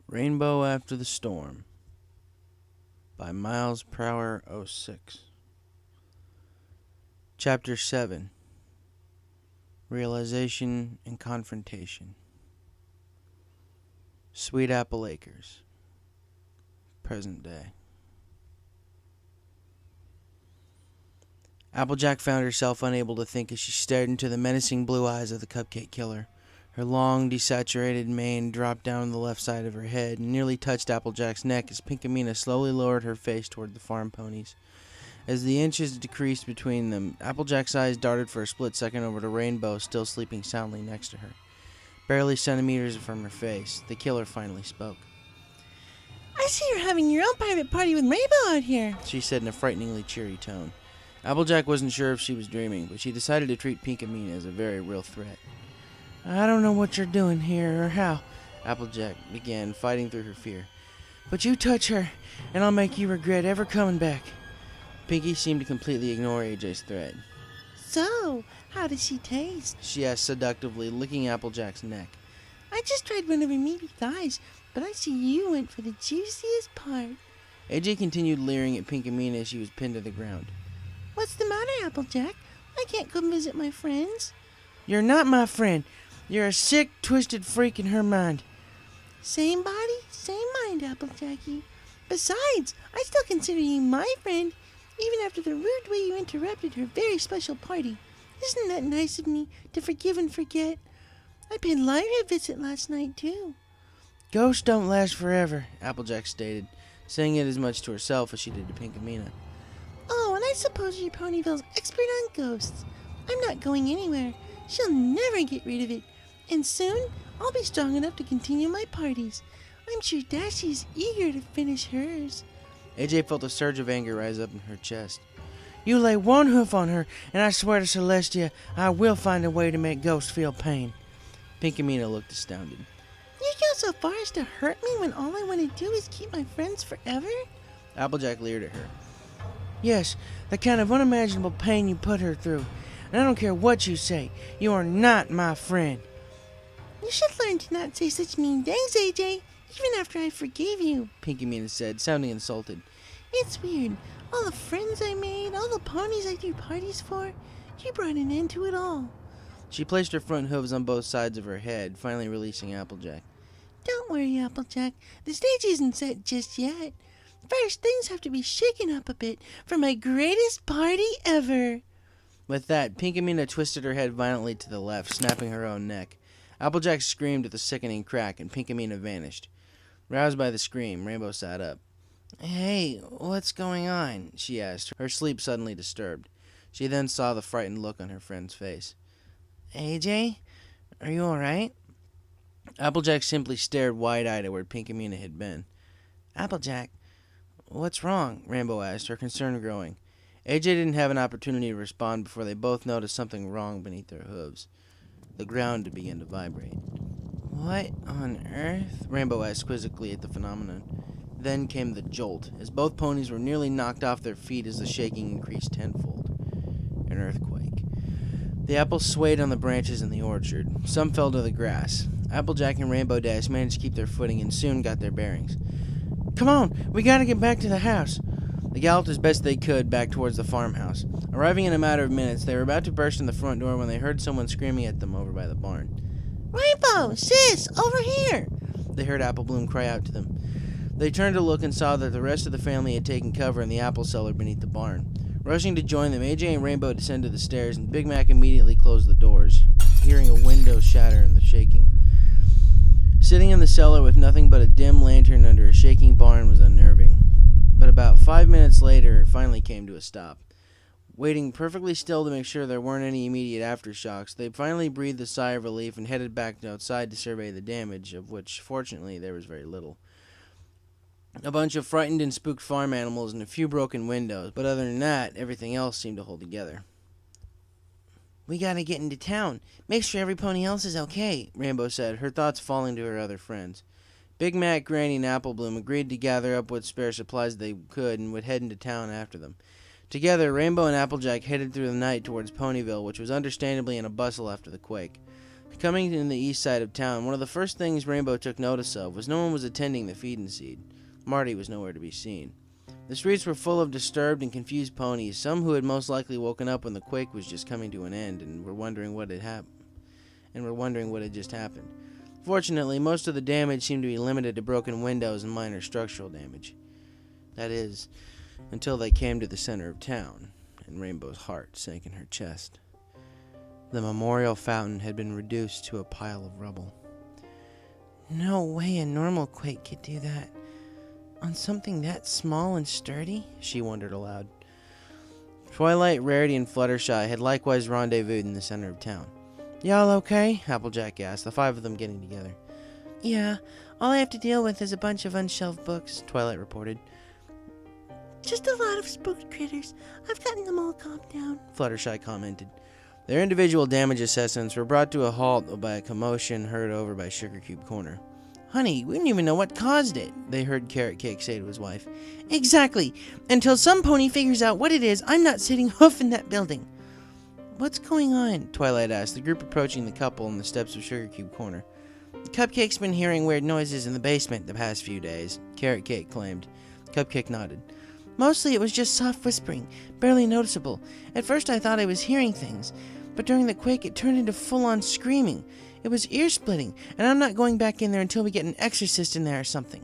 Rainbow After the Storm by Miles Prower 06. Chapter 7. Realization and Confrontation. Sweet Apple Acres. Present day. Applejack found herself unable to think as she stared into the menacing blue eyes of the Cupcake Killer. Her long, desaturated mane dropped down the left side of her head and nearly touched Applejack's neck as Pinkamena slowly lowered her face toward the farm ponies. As the inches decreased between them, Applejack's eyes darted for a split second over to Rainbow, still sleeping soundly next to her. Barely centimeters from her face, the killer finally spoke. "I see you're having your own private party with Rainbow out here," she said in a frighteningly cheery tone. Applejack wasn't sure if she was dreaming, but she decided to treat Pinkamena as a very real threat. "I don't know what you're doing here or how," Applejack began, fighting through her fear. "But you touch her, and I'll make you regret ever coming back." Pinky seemed to completely ignore AJ's threat. "So, how does she taste?" she asked seductively, licking Applejack's neck. "I just tried one of her meaty thighs, but I see you went for the juiciest part." AJ continued leering at Pinkamena as she was pinned to the ground. "What's the matter, Applejack? I can't come visit my friends." "You're not my friend. You're a sick, twisted freak in her mind." "Same body, same mind, Applejacky. Besides, I still consider you my friend, even after the rude way you interrupted her very special party. Isn't that nice of me to forgive and forget? I paid Lyra a visit last night, too." "Ghosts don't last forever," Applejack stated, saying it as much to herself as she did to Pinkamena. "Oh, and I suppose your Ponyville's expert on ghosts. I'm not going anywhere. She'll never get rid of it. And soon, I'll be strong enough to continue my parties. I'm sure Dashie's eager to finish hers." AJ felt a surge of anger rise up in her chest. "You lay one hoof on her, and I swear to Celestia, I will find a way to make ghosts feel pain." Pinkamena looked astounded. "You go so far as to hurt me when all I want to do is keep my friends forever?" Applejack leered at her. "Yes, the kind of unimaginable pain you put her through. And I don't care what you say. You are not my friend." "You should learn to not say such mean things, AJ, even after I forgave you," Pinkamena said, sounding insulted. "It's weird. All the friends I made, all the ponies I threw parties for, you brought an end to it all." She placed her front hooves on both sides of her head, finally releasing Applejack. "Don't worry, Applejack. The stage isn't set just yet. First, things have to be shaken up a bit for my greatest party ever." With that, Pinkamena twisted her head violently to the left, snapping her own neck. Applejack screamed at the sickening crack, and Pinkamena vanished. Roused by the scream, Rainbow sat up. "Hey, what's going on?" she asked, her sleep suddenly disturbed. She then saw the frightened look on her friend's face. "AJ, are you all right?" Applejack simply stared wide-eyed at where Pinkamena had been. "Applejack, what's wrong?" Rainbow asked, her concern growing. AJ didn't have an opportunity to respond before they both noticed something wrong beneath their hooves. The ground began to vibrate. "What on earth?" Rainbow asked quizzically at the phenomenon. Then came the jolt, as both ponies were nearly knocked off their feet as the shaking increased tenfold. An earthquake. The apples swayed on the branches in the orchard. Some fell to the grass. Applejack and Rainbow Dash managed to keep their footing and soon got their bearings. "Come on, we gotta get back to the house." They galloped as best they could back towards the farmhouse. Arriving in a matter of minutes, they were about to burst in the front door when they heard someone screaming at them over by the barn. "Rainbow, sis, over here!" They heard Apple Bloom cry out to them. They turned to look and saw that the rest of the family had taken cover in the apple cellar beneath the barn. Rushing to join them, AJ and Rainbow descended the stairs, and Big Mac immediately closed the doors, hearing a window shatter and the shaking. Sitting in the cellar with nothing but a dim lantern under a shaking barn was unnerving. But about 5 minutes later, it finally came to a stop. Waiting perfectly still to make sure there weren't any immediate aftershocks, they finally breathed a sigh of relief and headed back outside to survey the damage, of which, fortunately, there was very little. A bunch of frightened and spooked farm animals and a few broken windows, but other than that, everything else seemed to hold together. "We gotta get into town. Make sure every pony else is okay," Rainbow said, her thoughts falling to her other friends. Big Mac, Granny, and Apple Bloom agreed to gather up what spare supplies they could and would head into town after them. Together, Rainbow and Applejack headed through the night towards Ponyville, which was understandably in a bustle after the quake. Coming in the east side of town, one of the first things Rainbow took notice of was no one was attending the feed and seed. Marty was nowhere to be seen. The streets were full of disturbed and confused ponies, some who had most likely woken up when the quake was just coming to an end and were wondering what had just happened. Fortunately, most of the damage seemed to be limited to broken windows and minor structural damage. That is, until they came to the center of town, and Rainbow's heart sank in her chest. The memorial fountain had been reduced to a pile of rubble. No way a normal quake could do that. On something that small and sturdy? She wondered aloud. Twilight, Rarity, and Fluttershy had likewise rendezvoused in the center of town. "Y'all okay?" Applejack asked, the 5 of them getting together. "Yeah, all I have to deal with is a bunch of unshelved books," Twilight reported. "Just a lot of spooked critters. I've gotten them all calmed down," Fluttershy commented. Their individual damage assessments were brought to a halt by a commotion heard over by Sugar Cube Corner. "Honey, we don't even know what caused it," they heard Carrot Cake say to his wife. "Exactly. Until some pony figures out what it is, I'm not setting hoof in that building." "What's going on?" Twilight asked, the group approaching the couple on the steps of Sugar Cube Corner. "Cupcake's been hearing weird noises in the basement the past few days," Carrot Cake claimed. Cupcake nodded. "Mostly it was just soft whispering, barely noticeable. At first I thought I was hearing things, but during the quake it turned into full-on screaming. It was ear-splitting, and I'm not going back in there until we get an exorcist in there or something."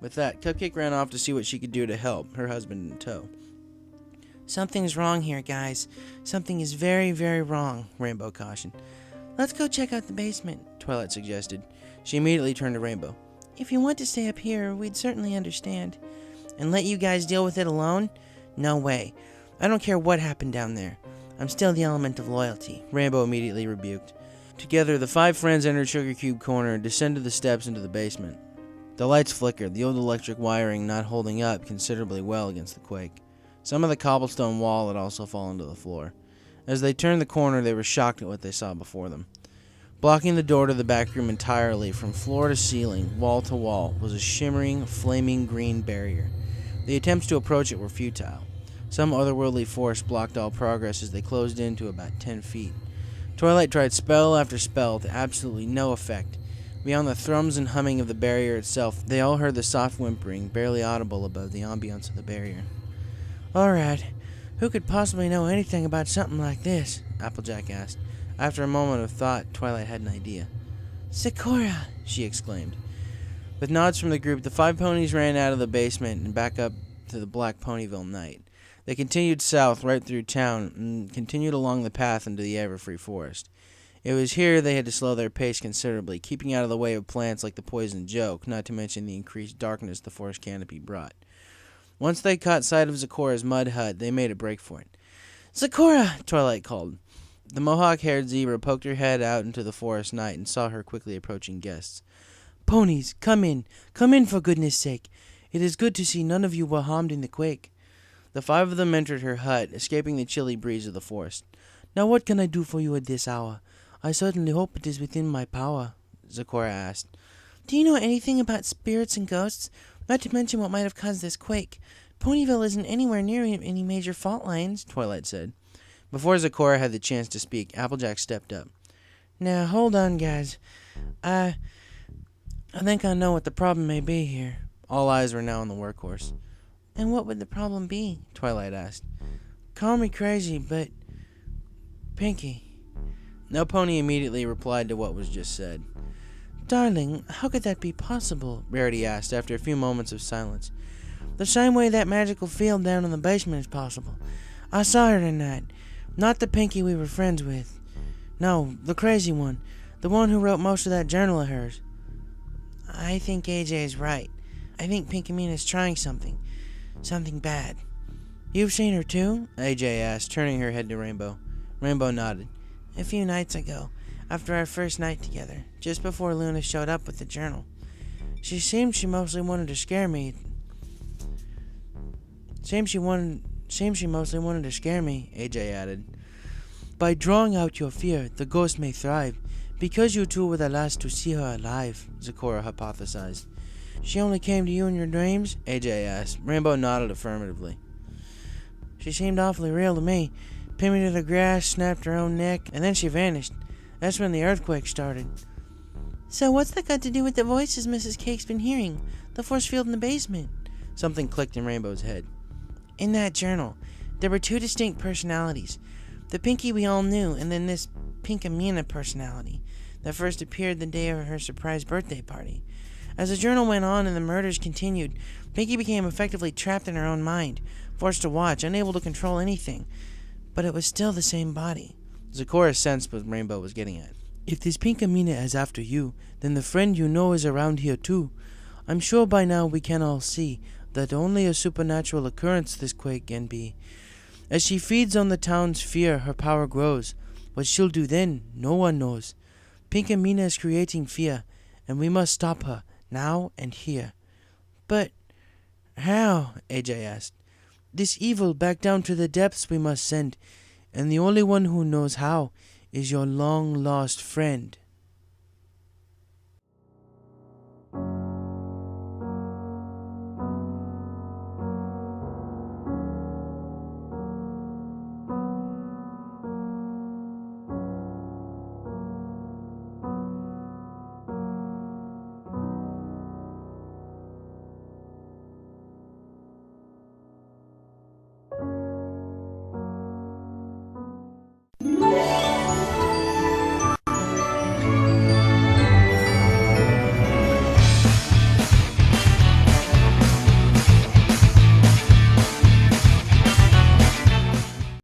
With that, Cupcake ran off to see what she could do to help, her husband in tow. "Something's wrong here, guys. Something is very, very wrong," Rainbow cautioned. "Let's go check out the basement," Twilight suggested. She immediately turned to Rainbow. "If you want to stay up here, we'd certainly understand." "And let you guys deal with it alone? No way. I don't care what happened down there. I'm still the element of loyalty," Rainbow immediately rebuked. Together, the 5 friends entered Sugar Cube Corner and descended the steps into the basement. The lights flickered, the old electric wiring not holding up considerably well against the quake. Some of the cobblestone wall had also fallen to the floor. As they turned the corner, they were shocked at what they saw before them. Blocking the door to the back room entirely, from floor to ceiling, wall to wall, was a shimmering, flaming green barrier. The attempts to approach it were futile. Some otherworldly force blocked all progress as they closed in to about 10 feet. Twilight tried spell after spell to absolutely no effect. Beyond the thrums and humming of the barrier itself, they all heard the soft whimpering, barely audible above the ambience of the barrier. "Alright, who could possibly know anything about something like this?" Applejack asked. After a moment of thought, Twilight had an idea. "Zecora!" she exclaimed. With nods from the group, the 5 ponies ran out of the basement and back up to the Black Ponyville night. They continued south right through town and continued along the path into the Everfree Forest. It was here they had to slow their pace considerably, keeping out of the way of plants like the Poison Joke, not to mention the increased darkness the forest canopy brought. Once they caught sight of Zecora's mud hut, they made a break for it. "Zecora!" Twilight called. The mohawk-haired zebra poked her head out into the forest night and saw her quickly approaching guests. "Ponies, come in. Come in for goodness sake. It is good to see none of you were harmed in the quake." The 5 of them entered her hut, escaping the chilly breeze of the forest. "Now what can I do for you at this hour? I certainly hope it is within my power," Zecora asked. "Do you know anything about spirits and ghosts? Not to mention what might have caused this quake. Ponyville isn't anywhere near any major fault lines," Twilight said. Before Zecora had the chance to speak, Applejack stepped up. "Now, hold on, guys. I think I know what the problem may be here." All eyes were now on the workhorse. "And what would the problem be?" Twilight asked. "Call me crazy, but Pinky." No pony immediately replied to what was just said. "Darling, how could that be possible?" Rarity asked after a few moments of silence. "The same way that magical field down in the basement is possible. I saw her tonight. Not the Pinky we were friends with. No, the crazy one. The one who wrote most of that journal of hers." "I think AJ is right. I think Pinky Mina's trying something. Something bad." "You've seen her too?" AJ asked, turning her head to Rainbow. Rainbow nodded. "A few nights ago, after our first night together, just before Luna showed up with the journal. She seemed she mostly wanted to scare me. AJ added. "By drawing out your fear, the ghost may thrive. Because you two were the last to see her alive," Zecora hypothesized. "She only came to you in your dreams?" AJ asked. Rainbow nodded affirmatively. "She seemed awfully real to me. Pinned me to the grass, snapped her own neck, and then she vanished. That's when the earthquake started. So what's that got to do with the voices Mrs. Cake's been hearing? The force field in the basement? Something clicked in Rainbow's head. In that journal, there were two distinct personalities. The Pinky we all knew, and then this Pinkamena personality that first appeared the day of her surprise birthday party. As the journal went on and the murders continued, Pinky became effectively trapped in her own mind, forced to watch, unable to control anything. But it was still the same body. Zecora sensed what Rainbow was getting at. If this Pinkamena is after you, then the friend you know is around here too. I'm sure by now we can all see that only a supernatural occurrence this quake can be. As she feeds on the town's fear, her power grows. What she'll do then, no one knows. Pinkamena is creating fear, and we must stop her, now and here. But how? AJ asked. This evil back down to the depths we must send, and the only one who knows how is your long-lost friend.